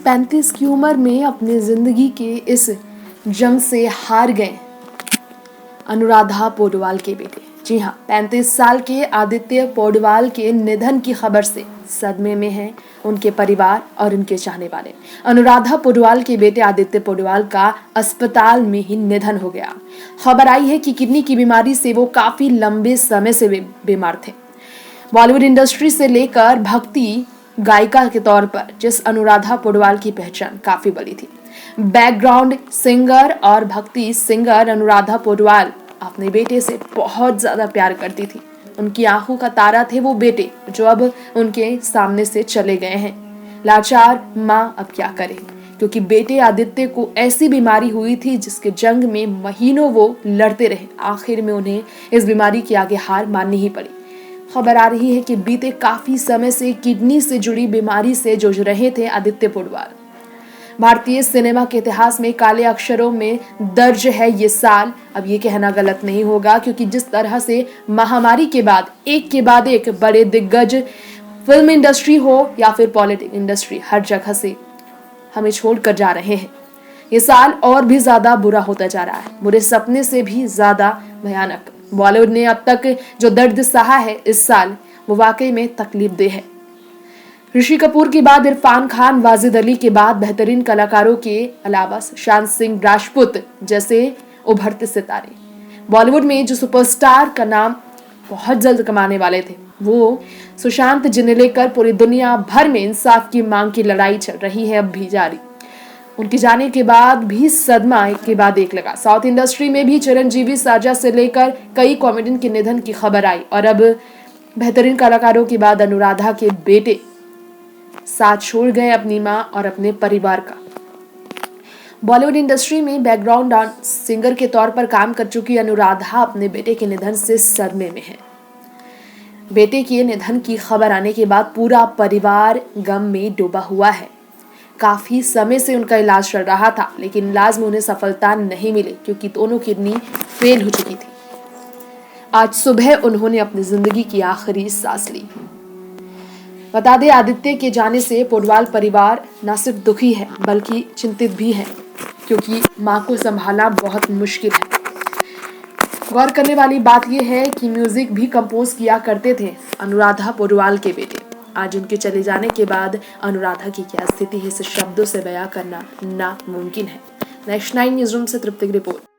35 की उम्र में अपनी जिंदगी के इस जंग से हार गए अनुराधा पौडवाल के बेटे। जी हाँ, 35 साल के आदित्य पौडवाल के निधन की खबर से सदमे में हैं उनके परिवार और उनके चाहने वाले। अनुराधा पौडवाल के बेटे आदित्य पौडवाल का अस्पताल में ही निधन हो गया। खबर आई है कि किडनी की बीमारी से वो काफी लंबे समय से बीमार थे। बॉलीवुड इंडस्ट्री से लेकर भक्ति गायिका के तौर पर जिस अनुराधा पौडवाल की पहचान काफी बड़ी थी, बैकग्राउंड सिंगर और भक्ति सिंगर अनुराधा पौडवाल अपने बेटे से बहुत ज्यादा प्यार करती थी। उनकी आंखों का तारा थे वो बेटे, जो अब उनके सामने से चले गए हैं। लाचार माँ अब क्या करे, क्योंकि बेटे आदित्य को ऐसी बीमारी हुई थी जिसके जंग में महीनों वो लड़ते रहे। आखिर में उन्हें इस बीमारी की आगे हार माननी ही पड़ी। खबर आ रही है कि बीते काफी समय से किडनी से जुड़ी बीमारी से जूझ रहे थे आदित्य पौडवाल। भारतीय सिनेमा के इतिहास में काले अक्षरों में दर्ज है ये साल। अब ये कहना गलत नहीं होगा, क्योंकि जिस तरह से महामारी के बाद एक बड़े दिग्गज फिल्म इंडस्ट्री हो या फिर पॉलिटिक्स इंडस्ट्री, हर जगह से हमें छोड़कर जा रहे हैं। ये साल और भी ज्यादा बुरा होता जा रहा है, बुरे सपने से भी ज्यादा भयानक। बॉलीवुड ने अब तक जो दर्द सहा है इस साल, वो वाकई में तकलीफदेह है। ऋषि कपूर के बाद इरफान खान, वाजिद अली के बाद बेहतरीन कलाकारों के अलावा सुशांत सिंह राजपूत जैसे उभरते सितारे, बॉलीवुड में जो सुपरस्टार का नाम बहुत जल्द कमाने वाले थे, वो सुशांत, जिन्हें लेकर पूरी दुनिया भर में इंसाफ की मांग की लड़ाई चल रही है, अब भी जारी। उनके जाने के बाद भी सदमा एक के बाद एक लगा। साउथ इंडस्ट्री में भी चिरंजीवी, साजा से लेकर कई कॉमेडियन के निधन की खबर आई, और अब बेहतरीन कलाकारों के बाद अनुराधा के बेटे साथ छोड़ गए अपनी मां और अपने परिवार का। बॉलीवुड इंडस्ट्री में बैकग्राउंड सिंगर के तौर पर काम कर चुकी अनुराधा अपने बेटे के निधन से सदमे में है। बेटे के निधन की खबर आने के बाद पूरा परिवार गम में डूबा हुआ है। काफी समय से उनका इलाज चल रहा था, लेकिन इलाज में उन्हें सफलता नहीं मिली, क्योंकि दोनों किडनी फेल हो चुकी थी। आज सुबह उन्होंने अपनी जिंदगी की आखिरी सांस ली। बता दें, आदित्य के जाने से पौडवाल परिवार न सिर्फ दुखी है बल्कि चिंतित भी है, क्योंकि मां को संभालना बहुत मुश्किल है। गौर करने वाली बात यह है कि म्यूजिक भी कंपोज किया करते थे अनुराधा पौडवाल के बेटे। आज उनके चले जाने के बाद अनुराधा की क्या स्थिति है, इसे शब्दों से बयां करना नामुमकिन है। नेक्स्ट 9 न्यूज़ रूम से तृप्ति की रिपोर्ट।